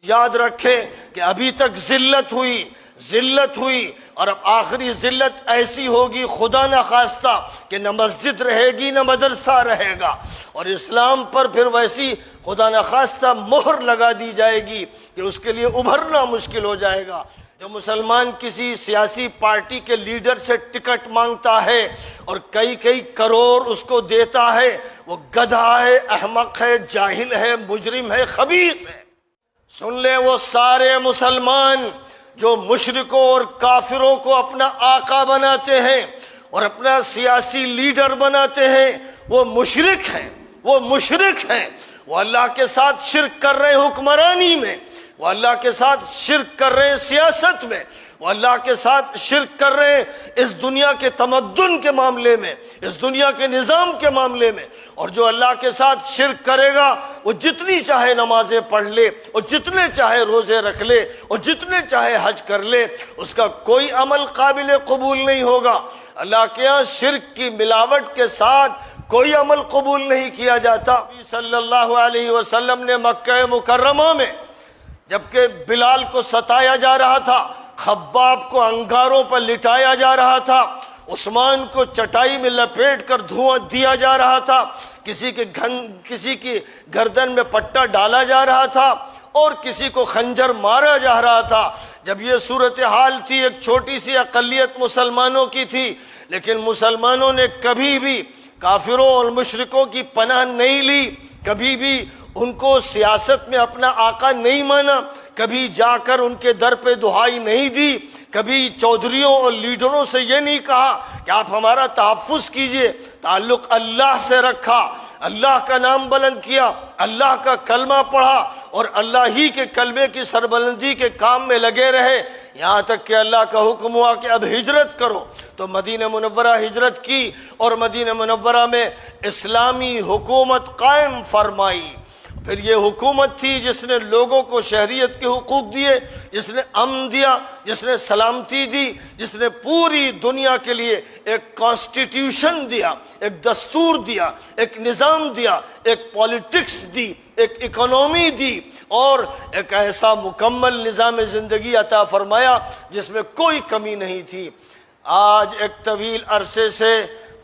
یاد رکھیں کہ ابھی تک ذلت ہوئی اور اب آخری ذلت ایسی ہوگی خدا نہ خواستہ کہ نہ مسجد رہے گی نہ مدرسہ رہے گا، اور اسلام پر پھر ویسی خدا نہ خواستہ مہر لگا دی جائے گی کہ اس کے لیے ابھرنا مشکل ہو جائے گا۔ جو مسلمان کسی سیاسی پارٹی کے لیڈر سے ٹکٹ مانگتا ہے اور کئی کروڑ اس کو دیتا ہے، وہ گدھا ہے، احمق ہے، جاہل ہے، مجرم ہے، خبیث ہے۔ سن لیں، وہ سارے مسلمان جو مشرکوں اور کافروں کو اپنا آقا بناتے ہیں اور اپنا سیاسی لیڈر بناتے ہیں، وہ مشرک ہیں، وہ اللہ کے ساتھ شرک کر رہے ہیں حکمرانی میں، وہ اللہ کے ساتھ شرک کر رہے ہیں سیاست میں، وہ اللہ کے ساتھ شرک کر رہے ہیں اس دنیا کے تمدن کے معاملے میں، اس دنیا کے نظام کے معاملے میں۔ اور جو اللہ کے ساتھ شرک کرے گا وہ جتنی چاہے نمازیں پڑھ لے اور جتنے چاہے روزے رکھ لے اور جتنے چاہے حج کر لے، اس کا کوئی عمل قابل قبول نہیں ہوگا۔ اللہ کے یہاں شرک کی ملاوٹ کے ساتھ کوئی عمل قبول نہیں کیا جاتا۔ نبی صلی اللہ علیہ وسلم نے مکہ مکرمہ میں جبکہ بلال کو ستایا جا رہا تھا، خباب کو انگاروں پر لٹایا جا رہا تھا، عثمان کو چٹائی میں لپیٹ کر دھواں دیا جا رہا تھا، کسی کی گردن میں پٹا ڈالا جا رہا تھا اور کسی کو خنجر مارا جا رہا تھا، جب یہ صورتحال تھی، ایک چھوٹی سی اقلیت مسلمانوں کی تھی، لیکن مسلمانوں نے کبھی بھی کافروں اور مشرکوں کی پناہ نہیں لی، کبھی بھی ان کو سیاست میں اپنا آقا نہیں مانا، کبھی جا کر ان کے در پہ دہائی نہیں دی، کبھی چودھریوں اور لیڈروں سے یہ نہیں کہا کہ آپ ہمارا تحفظ کیجئے، تعلق اللہ سے رکھا، اللہ کا نام بلند کیا، اللہ کا کلمہ پڑھا اور اللہ ہی کے کلمے کی سربلندی کے کام میں لگے رہے، یہاں تک کہ اللہ کا حکم ہوا کہ اب ہجرت کرو، تو مدینہ منورہ ہجرت کی اور مدینہ منورہ میں اسلامی حکومت قائم فرمائی۔ پھر یہ حکومت تھی جس نے لوگوں کو شہریت کے حقوق دیے، جس نے امن دیا، جس نے سلامتی دی، جس نے پوری دنیا کے لیے ایک کانسٹیٹیوشن دیا، ایک دستور دیا، ایک نظام دیا، ایک پالیٹکس دی، ایک اکنومی دی اور ایک ایسا مکمل نظام زندگی عطا فرمایا جس میں کوئی کمی نہیں تھی۔ آج ایک طویل عرصے سے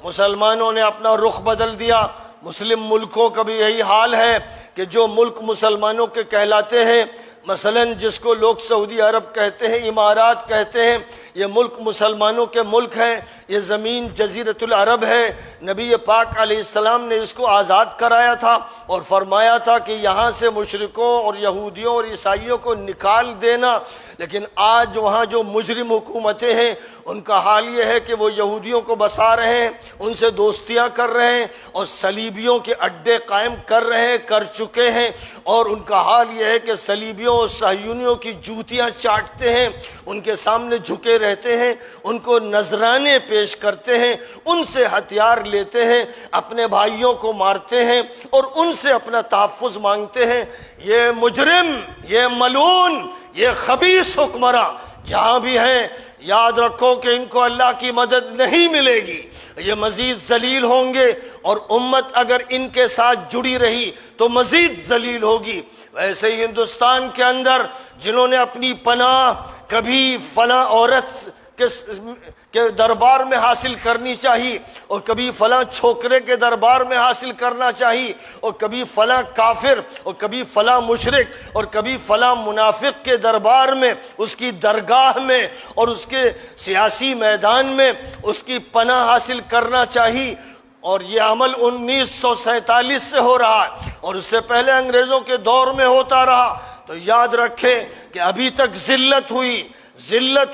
مسلمانوں نے اپنا رخ بدل دیا۔ مسلم ملکوں کا بھی یہی حال ہے کہ جو ملک مسلمانوں کے کہلاتے ہیں، مثلا جس کو لوگ سعودی عرب کہتے ہیں، امارات کہتے ہیں، یہ ملک مسلمانوں کے ملک ہیں، یہ زمین جزیرۃ العرب ہے۔ نبی پاک علیہ السلام نے اس کو آزاد کرایا تھا اور فرمایا تھا کہ یہاں سے مشرکوں اور یہودیوں اور عیسائیوں کو نکال دینا، لیکن آج وہاں جو مجرم حکومتیں ہیں ان کا حال یہ ہے کہ وہ یہودیوں کو بسا رہے ہیں، ان سے دوستیاں کر رہے ہیں اور صلیبیوں کے اڈے قائم کر چکے ہیں، اور ان کا حال یہ ہے کہ صلیبیوں اور صہیونیوں کی جوتیاں چاٹتے ہیں، ان کے سامنے جھکے رہتے ہیں، ان کو نذرانے پیش کرتے ہیں، ان سے ہتھیار لیتے ہیں، اپنے بھائیوں کو مارتے ہیں اور ان سے اپنا تحفظ مانگتے ہیں۔ یہ مجرم، یہ ملعون، یہ خبیث حکمراں جہاں بھی ہیں، یاد رکھو کہ ان کو اللہ کی مدد نہیں ملے گی، یہ مزید ذلیل ہوں گے، اور امت اگر ان کے ساتھ جڑی رہی تو مزید ذلیل ہوگی۔ ویسے ہی ہندوستان کے اندر جنہوں نے اپنی پناہ کبھی فلاں عورت کے دربار میں حاصل کرنی چاہیے اور کبھی فلاں چھوکرے کے دربار میں حاصل کرنا چاہیے اور کبھی فلاں کافر اور کبھی فلاں مشرک اور کبھی فلاں منافق کے دربار میں، اس کی درگاہ میں اور اس کے سیاسی میدان میں اس کی پناہ حاصل کرنا چاہیے، اور یہ عمل 1947 سے ہو رہا ہے اور اس سے پہلے انگریزوں کے دور میں ہوتا رہا۔ تو یاد رکھیں کہ ابھی تک ذلت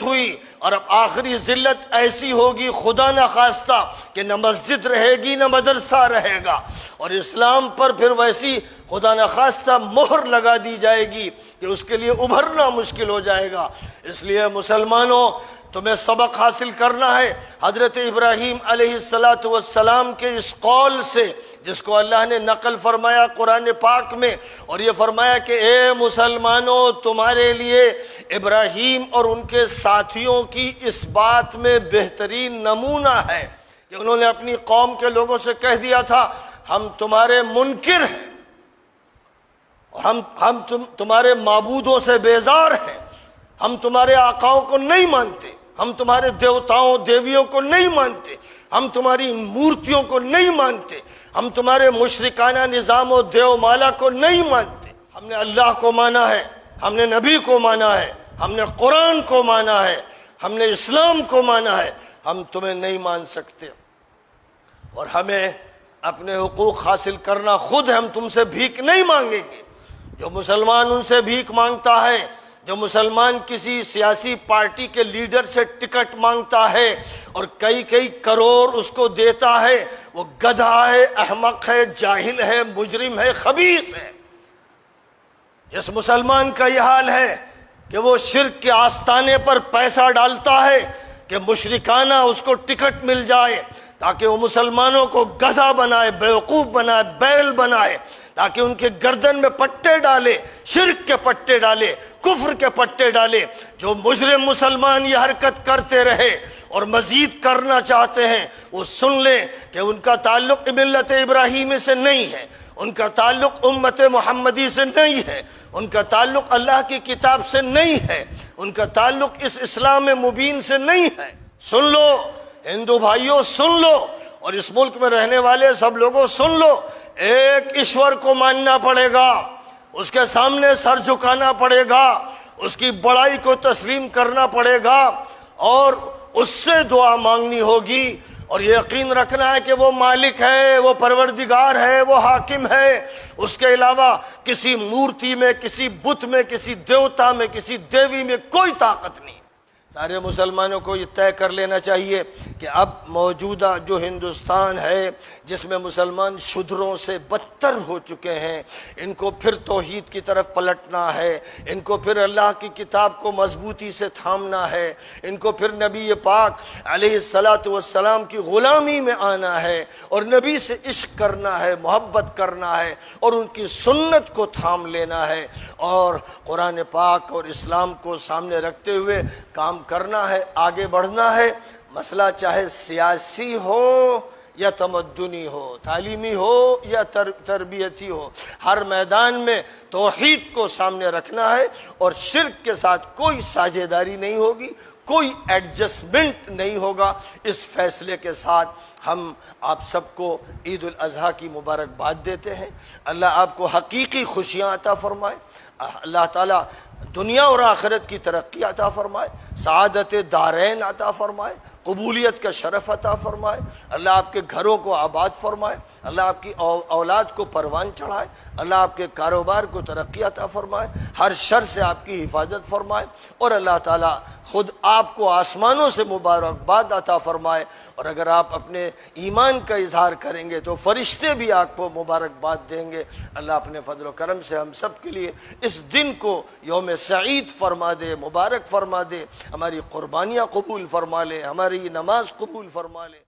ہوئی اور اب آخری ذلت ایسی ہوگی خدا نہ خواستہ کہ نہ مسجد رہے گی نہ مدرسہ رہے گا، اور اسلام پر پھر ویسی خدا نہ خواستہ مہر لگا دی جائے گی کہ اس کے لیے ابھرنا مشکل ہو جائے گا۔ اس لیے مسلمانوں، تمہیں سبق حاصل کرنا ہے حضرت ابراہیم علیہ السلام کے اس قول سے جس کو اللہ نے نقل فرمایا قرآن پاک میں، اور یہ فرمایا کہ اے مسلمانوں، تمہارے لیے ابراہیم اور ان کے ساتھیوں کی اس بات میں بہترین نمونہ ہے کہ انہوں نے اپنی قوم کے لوگوں سے کہہ دیا تھا ہم تمہارے منکر ہیں ہم تمہارے معبودوں سے بیزار ہیں، ہم تمہارے آقاؤں کو نہیں مانتے، ہم تمہارے دیوتاؤں دیویوں کو نہیں مانتے، ہم تمہاری مورتیوں کو نہیں مانتے، ہم تمہارے مشرکانہ نظام و دیو مالا کو نہیں مانتے۔ ہم نے اللہ کو مانا ہے، ہم نے نبی کو مانا ہے، ہم نے قرآن کو مانا ہے، ہم نے اسلام کو مانا ہے، ہم تمہیں نہیں مان سکتے، اور ہمیں اپنے حقوق حاصل کرنا خود ہے، ہم تم سے بھیک نہیں مانگیں گے۔ جو مسلمان ان سے بھیک مانگتا ہے، جو مسلمان کسی سیاسی پارٹی کے لیڈر سے ٹکٹ مانگتا ہے اور کئی کروڑ اس کو دیتا ہے، وہ گدھا ہے، احمق ہے، جاہل ہے، مجرم ہے، خبیث ہے۔ جس مسلمان کا یہ حال ہے کہ وہ شرک کے آستانے پر پیسہ ڈالتا ہے کہ مشرکانہ اس کو ٹکٹ مل جائے تاکہ وہ مسلمانوں کو گدھا بنائے، بیوقوف بنائے، بیل بنائے، تاکہ ان کے گردن میں پٹے ڈالے، شرک کے پٹے ڈالے، کفر کے پٹے ڈالے۔ جو مجرم مسلمان یہ حرکت کرتے رہے اور مزید کرنا چاہتے ہیں، وہ سن لیں کہ ان کا تعلق ملت ابراہیمی سے نہیں ہے، ان کا تعلق امت محمدی سے نہیں ہے، ان کا تعلق اللہ کی کتاب سے نہیں ہے، ان کا تعلق اس اسلام مبین سے نہیں ہے۔ سن لو ہندو بھائیوں، سن لو، اور اس ملک میں رہنے والے سب لوگوں سن لو، ایک ایشور کو ماننا پڑے گا، اس کے سامنے سر جھکانا پڑے گا، اس کی بڑائی کو تسلیم کرنا پڑے گا، اور اس سے دعا مانگنی ہوگی، اور یہ یقین رکھنا ہے کہ وہ مالک ہے، وہ پروردگار ہے، وہ حاکم ہے، اس کے علاوہ کسی مورتی میں، کسی بت میں، کسی دیوتا میں، کسی دیوی میں کوئی طاقت نہیں۔ سارے مسلمانوں کو یہ طے کر لینا چاہیے کہ اب موجودہ جو ہندوستان ہے، جس میں مسلمان شودروں سے بدتر ہو چکے ہیں، ان کو پھر توحید کی طرف پلٹنا ہے، ان کو پھر اللہ کی کتاب کو مضبوطی سے تھامنا ہے، ان کو پھر نبی پاک علیہ السلام کی غلامی میں آنا ہے، اور نبی سے عشق کرنا ہے، محبت کرنا ہے، اور ان کی سنت کو تھام لینا ہے، اور قرآن پاک اور اسلام کو سامنے رکھتے ہوئے کام کرنا ہے، آگے بڑھنا ہے۔ مسئلہ چاہے سیاسی ہو یا تمدنی ہو، تعلیمی ہو یا تربیتی ہو، ہر میدان میں توحید کو سامنے رکھنا ہے، اور شرک کے ساتھ کوئی ساجھیداری نہیں ہوگی، کوئی ایڈجسٹمنٹ نہیں ہوگا۔ اس فیصلے کے ساتھ ہم آپ سب کو عید الاضحیٰ کی مبارکباد دیتے ہیں۔ اللہ آپ کو حقیقی خوشیاں عطا فرمائے، اللہ تعالیٰ دنیا اور آخرت کی ترقی عطا فرمائے، سعادت دارین عطا فرمائے، قبولیت کا شرف عطا فرمائے، اللہ آپ کے گھروں کو آباد فرمائے، اللہ آپ کی اولاد کو پروان چڑھائے، اللہ آپ کے کاروبار کو ترقی عطا فرمائے، ہر شر سے آپ کی حفاظت فرمائے، اور اللہ تعالیٰ خود آپ کو آسمانوں سے مبارکباد عطا فرمائے، اور اگر آپ اپنے ایمان کا اظہار کریں گے تو فرشتے بھی آپ کو مبارکباد دیں گے۔ اللہ اپنے فضل و کرم سے ہم سب کے لیے اس دن کو یوم سعید فرما دے، مبارک فرما دے، ہماری قربانیاں قبول فرما لے، ہماری نماز قبول فرما لے۔